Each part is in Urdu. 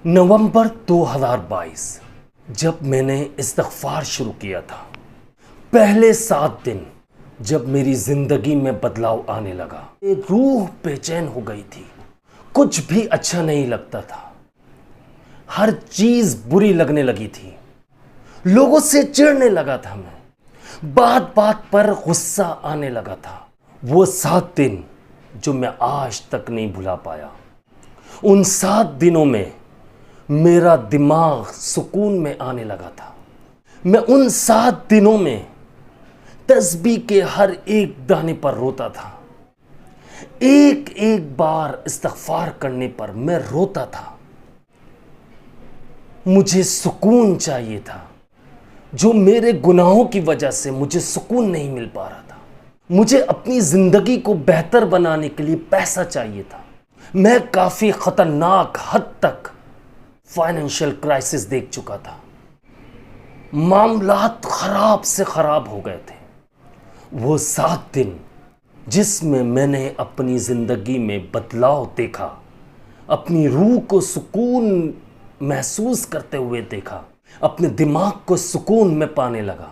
نومبر 2022 جب میں نے استغفار شروع کیا تھا، پہلے 7 دن جب میری زندگی میں بدلاؤ آنے لگا، روح بے چین ہو گئی تھی، کچھ بھی اچھا نہیں لگتا تھا، ہر چیز بری لگنے لگی تھی، لوگوں سے چڑنے لگا تھا، میں بات بات پر غصہ آنے لگا تھا۔ وہ 7 دن جو میں آج تک نہیں بھلا پایا، ان 7 دنوں میں میرا دماغ سکون میں آنے لگا تھا۔ میں ان 7 دنوں میں تسبیح کے ہر ایک دانے پر روتا تھا، ایک ایک بار استغفار کرنے پر میں روتا تھا۔ مجھے سکون چاہیے تھا، جو میرے گناہوں کی وجہ سے مجھے سکون نہیں مل پا رہا تھا۔ مجھے اپنی زندگی کو بہتر بنانے کے لیے پیسہ چاہیے تھا۔ میں کافی خطرناک حد تک فائنینشیل کرائسس دیکھ چکا تھا، معاملات خراب سے خراب ہو گئے تھے۔ وہ 7 دن جس میں نے اپنی زندگی میں بدلاؤ دیکھا، اپنی روح کو سکون محسوس کرتے ہوئے دیکھا، اپنے دماغ کو سکون میں پانے لگا،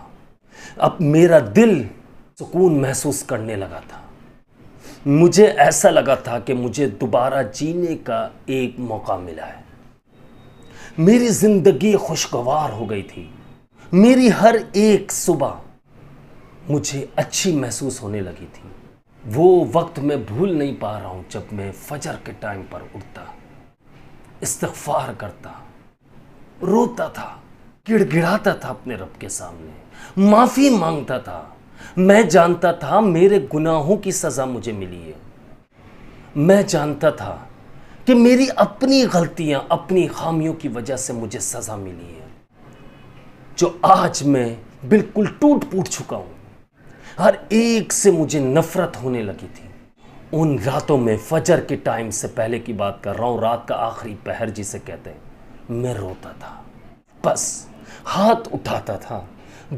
اب میرا دل سکون محسوس کرنے لگا تھا۔ مجھے ایسا لگا تھا کہ مجھے دوبارہ جینے کا ایک موقع ملا ہے۔ میری زندگی خوشگوار ہو گئی تھی، میری ہر ایک صبح مجھے اچھی محسوس ہونے لگی تھی۔ وہ وقت میں بھول نہیں پا رہا ہوں جب میں فجر کے ٹائم پر اٹھتا، استغفار کرتا، روتا تھا، گڑ گڑاتا تھا اپنے رب کے سامنے، معافی مانگتا تھا۔ میں جانتا تھا میرے گناہوں کی سزا مجھے ملی ہے، میں جانتا تھا کہ میری اپنی غلطیاں، اپنی خامیوں کی وجہ سے مجھے سزا ملی ہے، جو آج میں بالکل ٹوٹ پوٹ چکا ہوں۔ ہر ایک سے مجھے نفرت ہونے لگی تھی۔ ان راتوں میں فجر کے ٹائم سے پہلے کی بات کر رہا ہوں، رات کا آخری پہر جسے کہتے ہیں، میں روتا تھا، بس ہاتھ اٹھاتا تھا،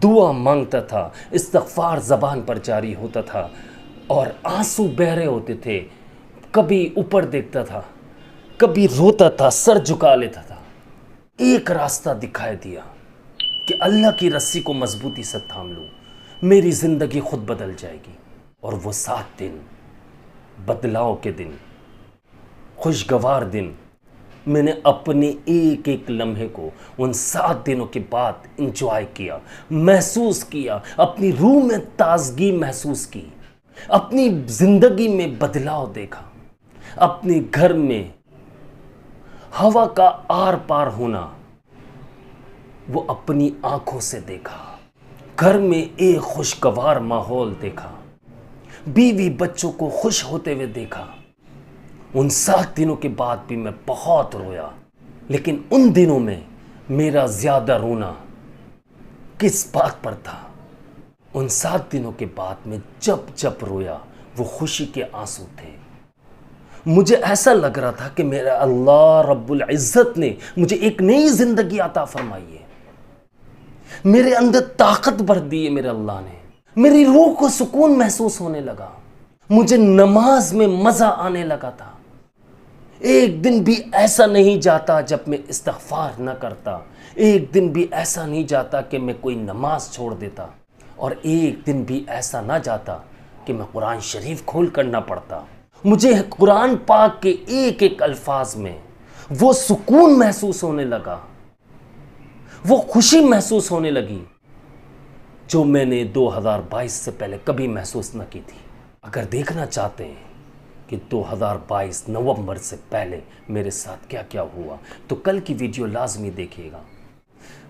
دعا مانگتا تھا، استغفار زبان پر جاری ہوتا تھا اور آنسو بہہ رہے ہوتے تھے۔ کبھی اوپر دیکھتا تھا، کبھی روتا تھا، سر جھکا لیتا تھا۔ ایک راستہ دکھائی دیا کہ اللہ کی رسی کو مضبوطی سے تھام لوں، میری زندگی خود بدل جائے گی۔ اور وہ 7 دن بدلاؤ کے دن، خوشگوار دن، میں نے اپنے ایک ایک لمحے کو ان 7 دنوں کے بعد انجوائے کیا، محسوس کیا، اپنی روح میں تازگی محسوس کی، اپنی زندگی میں بدلاؤ دیکھا، اپنے گھر میں ہوا کا آر پار ہونا وہ اپنی آنکھوں سے دیکھا، گھر میں ایک خوشگوار ماحول دیکھا، بیوی بچوں کو خوش ہوتے ہوئے دیکھا۔ ان 7 دنوں کے بعد بھی میں بہت رویا، لیکن ان دنوں میں میرا زیادہ رونا کس بات پر تھا؟ ان 7 دنوں کے بعد میں جب رویا وہ خوشی کے آنسو تھے۔ مجھے ایسا لگ رہا تھا کہ میرا اللہ رب العزت نے مجھے ایک نئی زندگی عطا فرمائی ہے، میرے اندر طاقت بھر دی ہے میرے اللہ نے، میری روح کو سکون محسوس ہونے لگا، مجھے نماز میں مزہ آنے لگا تھا۔ ایک دن بھی ایسا نہیں جاتا جب میں استغفار نہ کرتا، ایک دن بھی ایسا نہیں جاتا کہ میں کوئی نماز چھوڑ دیتا، اور ایک دن بھی ایسا نہ جاتا کہ میں قرآن شریف کھول کر نہ پڑھتا۔ مجھے قرآن پاک کے ایک ایک الفاظ میں وہ سکون محسوس ہونے لگا، وہ خوشی محسوس ہونے لگی جو میں نے 2022 سے پہلے کبھی محسوس نہ کی تھی۔ اگر دیکھنا چاہتے ہیں کہ 2022 نومبر سے پہلے میرے ساتھ کیا کیا ہوا تو کل کی ویڈیو لازمی دیکھیے گا۔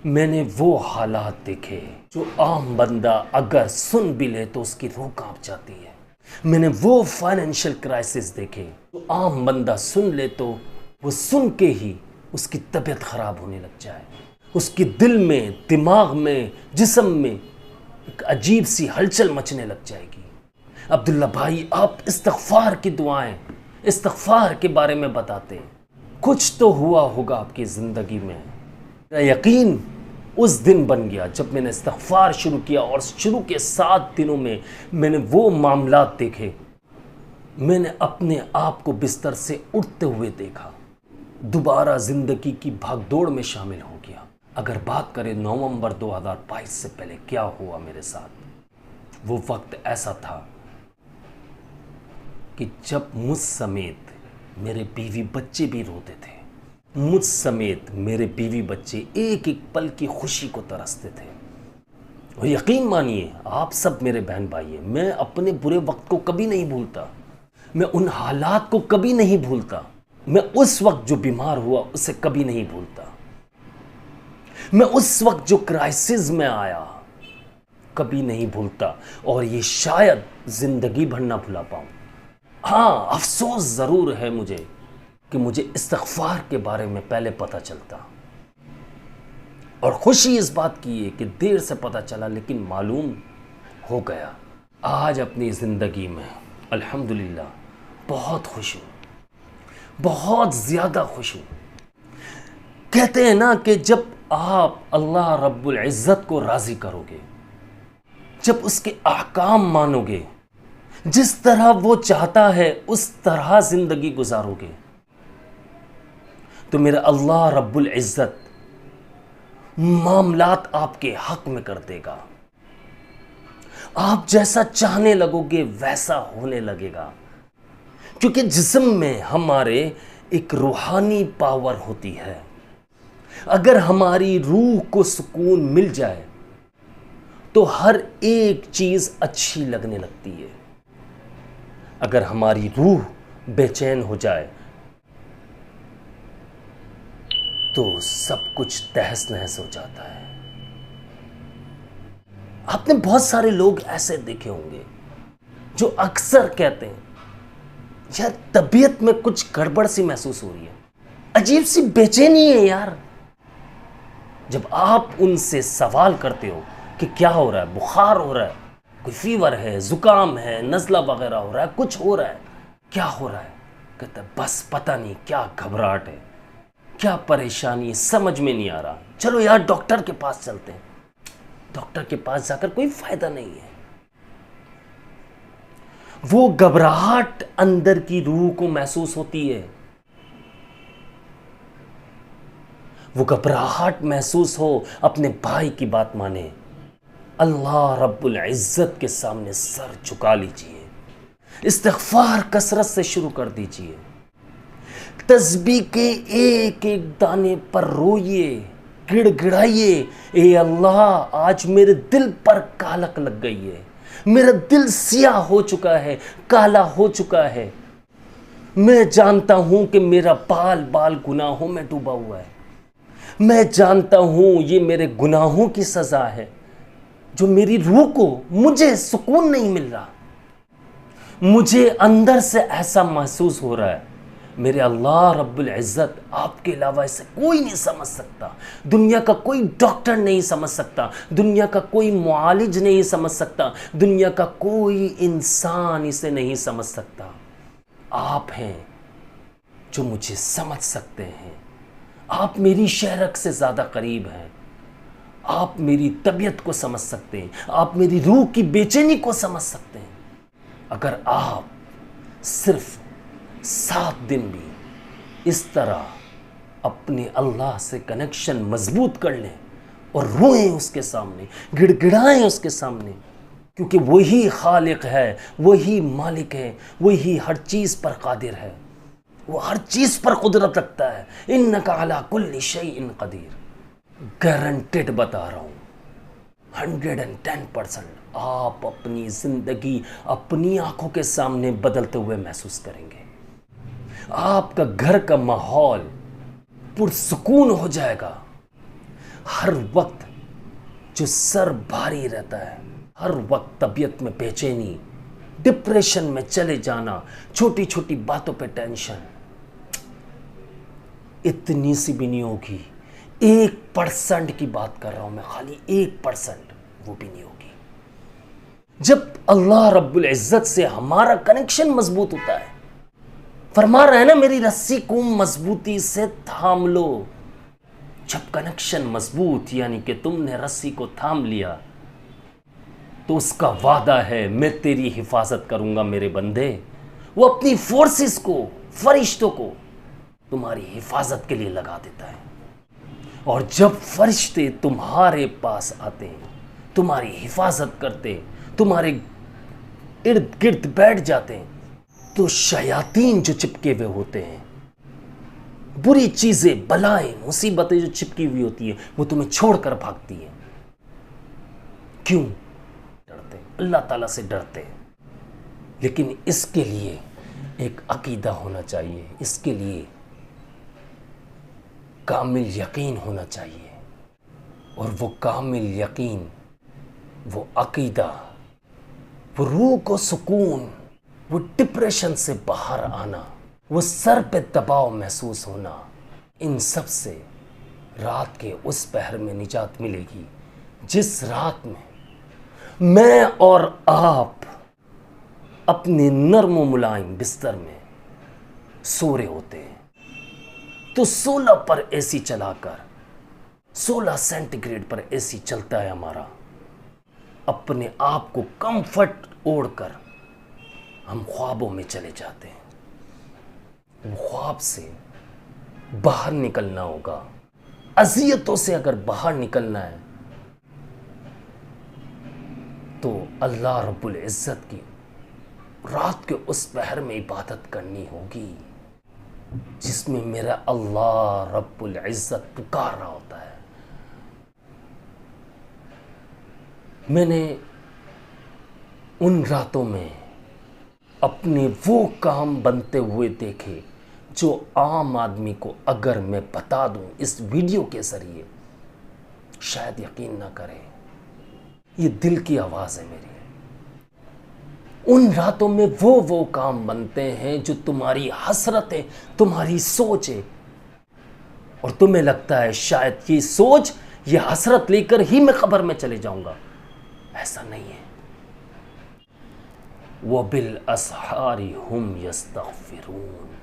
میں نے وہ حالات دیکھے جو عام بندہ اگر سن بھی لے تو اس کی روح کانپ جاتی ہے۔ میں نے وہ فائنینشیل کرائسس دیکھے جو عام بندہ سن لے تو وہ سن کے ہی اس کی طبیعت خراب ہونے لگ جائے، اس کی دل میں، دماغ میں، جسم میں ایک عجیب سی ہلچل مچنے لگ جائے گی۔ عبداللہ بھائی، آپ استغفار کی دعائیں، استغفار کے بارے میں بتاتے ہیں، کچھ تو ہوا ہوگا آپ کی زندگی میں۔ میرا یقین اس دن بن گیا جب میں نے استغفار شروع کیا، اور شروع کے 7 دنوں میں میں نے وہ معاملات دیکھے، میں نے اپنے آپ کو بستر سے اٹھتے ہوئے دیکھا، دوبارہ زندگی کی بھاگ دوڑ میں شامل ہو گیا۔ اگر بات کریں نومبر 2022 سے پہلے کیا ہوا میرے ساتھ، وہ وقت ایسا تھا کہ جب مجھ سمیت میرے بیوی بچے بھی روتے تھے، مجھ سمیت میرے بیوی بچے ایک ایک پل کی خوشی کو ترستے تھے۔ اور یقین مانیے آپ سب میرے بہن بھائی ہیں، میں اپنے برے وقت کو کبھی نہیں بھولتا، میں ان حالات کو کبھی نہیں بھولتا، میں اس وقت جو بیمار ہوا اسے کبھی نہیں بھولتا، میں اس وقت جو کرائسس میں آیا کبھی نہیں بھولتا، اور یہ شاید زندگی بھر نہ بھلا پاؤں۔ ہاں افسوس ضرور ہے مجھے کہ مجھے استغفار کے بارے میں پہلے پتہ چلتا، اور خوشی اس بات کی ہے کہ دیر سے پتہ چلا لیکن معلوم ہو گیا۔ آج اپنی زندگی میں الحمدللہ بہت خوش ہوں، بہت زیادہ خوش ہوں۔ کہتے ہیں نا کہ جب آپ اللہ رب العزت کو راضی کرو گے، جب اس کے احکام مانو گے، جس طرح وہ چاہتا ہے اس طرح زندگی گزارو گے، تو میرا اللہ رب العزت معاملات آپ کے حق میں کر دے گا۔ آپ جیسا چاہنے لگو گے ویسا ہونے لگے گا، کیونکہ جسم میں ہمارے ایک روحانی پاور ہوتی ہے۔ اگر ہماری روح کو سکون مل جائے تو ہر ایک چیز اچھی لگنے لگتی ہے۔ اگر ہماری روح بے چین ہو جائے تو سب کچھ تہس نہس ہو جاتا ہے۔ آپ نے بہت سارے لوگ ایسے دیکھے ہوں گے جو اکثر کہتے ہیں یار طبیعت میں کچھ گڑبڑ سی محسوس ہو رہی ہے، عجیب سی بے چینی ہے یار۔ جب آپ ان سے سوال کرتے ہو کہ کیا ہو رہا ہے، بخار ہو رہا ہے، کوئی فیور ہے، زکام ہے، نزلہ وغیرہ ہو رہا ہے، کچھ ہو رہا ہے، کیا ہو رہا ہے، کہتا ہے بس پتہ نہیں کیا گھبراہٹ ہے، کیا پریشانی ہے، سمجھ میں نہیں آ رہا، چلو یار ڈاکٹر کے پاس چلتے ہیں۔ ڈاکٹر کے پاس جا کر کوئی فائدہ نہیں ہے۔ وہ گھبراہٹ اندر کی روح کو محسوس ہوتی ہے، وہ گھبراہٹ محسوس ہو، اپنے بھائی کی بات مانے، اللہ رب العزت کے سامنے سر جھکا لیجئے، استغفار کثرت سے شروع کر دیجئے، تسبیح کے ایک ایک دانے پر روئیے، گڑ گڑائیے، اے اللہ آج میرے دل پر کالک لگ گئی ہے، میرا دل سیاہ ہو چکا ہے، کالا ہو چکا ہے، میں جانتا ہوں کہ میرا بال بال گناہوں میں ڈوبا ہوا ہے، میں جانتا ہوں یہ میرے گناہوں کی سزا ہے جو میری روح کو مجھے سکون نہیں مل رہا، مجھے اندر سے ایسا محسوس ہو رہا ہے میرے اللہ رب العزت آپ کے علاوہ اسے کوئی نہیں سمجھ سکتا، دنیا کا کوئی ڈاکٹر نہیں سمجھ سکتا، دنیا کا کوئی معالج نہیں سمجھ سکتا، دنیا کا کوئی انسان اسے نہیں سمجھ سکتا، آپ ہیں جو مجھے سمجھ سکتے ہیں، آپ میری شہرک سے زیادہ قریب ہیں، آپ میری طبیعت کو سمجھ سکتے ہیں، آپ میری روح کی بے چینی کو سمجھ سکتے ہیں۔ اگر آپ صرف 7 دن بھی اس طرح اپنے اللہ سے کنیکشن مضبوط کر لیں اور روئیں اس کے سامنے، گڑ گڑائیں اس کے سامنے، کیونکہ وہی خالق ہے، وہی مالک ہے، وہی ہر چیز پر قادر ہے، وہ ہر چیز پر قدرت رکھتا ہے۔ انک علی کل شیء قدیر، گارنٹیڈ بتا رہا ہوں 110% آپ اپنی زندگی اپنی آنکھوں کے سامنے بدلتے ہوئے محسوس کریں گے، آپ کا گھر کا ماحول پرسکون ہو جائے گا۔ ہر وقت جو سر بھاری رہتا ہے، ہر وقت طبیعت میں بے چینی، ڈپریشن میں چلے جانا، چھوٹی چھوٹی باتوں پہ ٹینشن، اتنی سی بھی نہیں ہوگی۔ 1% کی بات کر رہا ہوں میں، خالی 1% وہ بھی نہیں ہوگی۔ جب اللہ رب العزت سے ہمارا کنیکشن مضبوط ہوتا ہے، فرما رہے ہیں نا میری رسی کو مضبوطی سے تھام لو، جب کنیکشن مضبوط یعنی کہ تم نے رسی کو تھام لیا تو اس کا وعدہ ہے میں تیری حفاظت کروں گا میرے بندے۔ وہ اپنی فورسز کو، فرشتوں کو تمہاری حفاظت کے لیے لگا دیتا ہے. اور جب فرشتے تمہارے پاس آتے ہیں، تمہاری حفاظت کرتے، تمہارے ارد گرد بیٹھ جاتے ہیں، تو شیاطین جو چپکے ہوئے ہوتے ہیں، بری چیزیں، بلائیں، مصیبتیں جو چپکی ہوئی ہوتی ہیں، وہ تمہیں چھوڑ کر بھاگتی ہیں. کیوں؟ ڈرتے، اللہ تعالیٰ سے ڈرتے. لیکن اس کے لیے ایک عقیدہ ہونا چاہیے، اس کے لیے کامل یقین ہونا چاہیے. اور وہ کامل یقین، وہ عقیدہ، وہ روح کو سکون، وہ ڈپریشن سے باہر آنا، وہ سر پہ دباؤ محسوس ہونا، ان سب سے رات کے اس پہر میں نجات ملے گی جس رات میں اور آپ اپنے نرم و ملائم بستر میں سو رہے ہوتے ہیں. تو 16 پر اے سی چلا کر، 16 سینٹی گریڈ پر اے سی چلتا ہے ہمارا، اپنے آپ کو کمفرٹ اوڑھ کر ہم خوابوں میں چلے جاتے ہیں. وہ خواب سے باہر نکلنا ہوگا. اذیتوں سے اگر باہر نکلنا ہے تو اللہ رب العزت کی رات کے اس پہر میں عبادت کرنی ہوگی جس میں میرا اللہ رب العزت پکار رہا ہوتا ہے. میں نے ان راتوں میں اپنے وہ کام بنتے ہوئے دیکھے جو عام آدمی کو اگر میں بتا دوں اس ویڈیو کے ذریعے شاید یقین نہ کرے. یہ دل کی آواز ہے میری. ان راتوں میں وہ کام بنتے ہیں جو تمہاری حسرت ہے، تمہاری سوچ ہے، اور تمہیں لگتا ہے شاید یہ سوچ، یہ حسرت لے کر ہی میں قبر میں چلے جاؤں گا. ایسا نہیں ہے. وَبِالْأَسْحَارِ هُمْ يَسْتَغْفِرُونَ.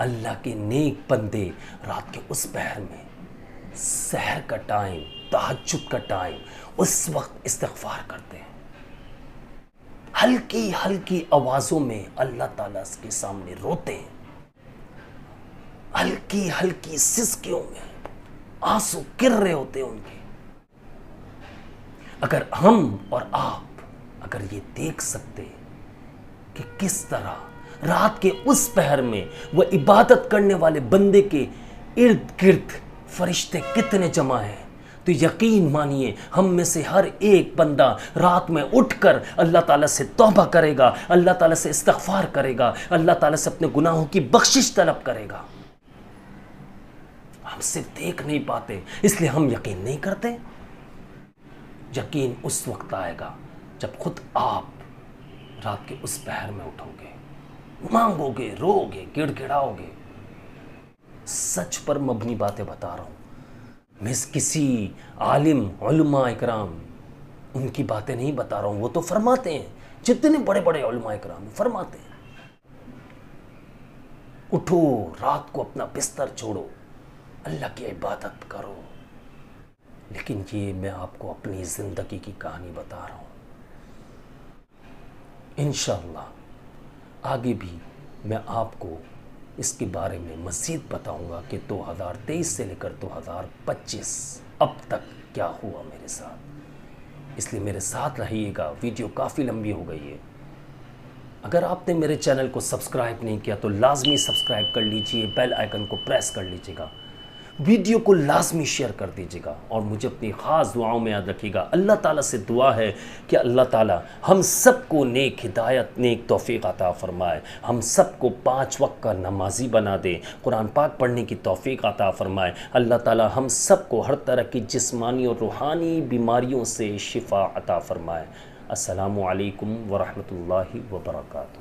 اللہ کے نیک بندے رات کے اس پہر میں، سحر کا ٹائم، تہجد کا ٹائم، اس وقت استغفار کرتے ہیں. ہلکی ہلکی آوازوں میں اللہ تعالیٰ کے سامنے روتے ہیں. ہلکی ہلکی سسکیوں میں آنسو گر رہے ہوتے ہیں ان کے. اگر ہم اور آپ اگر یہ دیکھ سکتے کہ کس طرح رات کے اس پہر میں وہ عبادت کرنے والے بندے کے ارد گرد فرشتے کتنے جمع ہیں، تو یقین مانیے ہم میں سے ہر ایک بندہ رات میں اٹھ کر اللہ تعالیٰ سے توبہ کرے گا، اللہ تعالیٰ سے استغفار کرے گا، اللہ تعالیٰ سے اپنے گناہوں کی بخشش طلب کرے گا. ہم صرف دیکھ نہیں پاتے اس لیے ہم یقین نہیں کرتے. یقین اس وقت آئے گا جب خود آپ رات کے اس پہر میں اٹھو گے، مانگو گے، رو گے، گڑ گڑاؤ گے. سچ پر مبنی باتیں بتا رہا ہوں. میں کسی عالم، علماء اکرام ان کی باتیں نہیں بتا رہا ہوں. وہ تو فرماتے ہیں، جتنے بڑے بڑے علماء اکرام فرماتے ہیں اٹھو، رات کو اپنا بستر چھوڑو، اللہ کی عبادت کرو. لیکن یہ میں آپ کو اپنی زندگی کی کہانی بتا رہا ہوں. انشاءاللہ آگے بھی میں آپ کو اس کے بارے میں مزید بتاؤں گا کہ 2023 سے لے کر 2025 اب تک کیا ہوا میرے ساتھ. اس لیے میرے ساتھ رہیے گا. ویڈیو کافی لمبی ہو گئی ہے. اگر آپ نے میرے چینل کو سبسکرائب نہیں کیا تو لازمی سبسکرائب کر لیجئے، بیل آئیکن کو پریس کر لیجئے گا، ویڈیو کو لازمی شیئر کر دیجئے گا، اور مجھے اپنی خاص دعاؤں میں یاد رکھیے گا. اللہ تعالیٰ سے دعا ہے کہ اللہ تعالیٰ ہم سب کو نیک ہدایت، نیک توفیق عطا فرمائے، ہم سب کو 5 وقت کا نمازی بنا دے، قرآن پاک پڑھنے کی توفیق عطا فرمائے. اللہ تعالیٰ ہم سب کو ہر طرح کی جسمانی اور روحانی بیماریوں سے شفا عطا فرمائے. السلام علیکم ورحمۃ اللہ وبرکاتہ.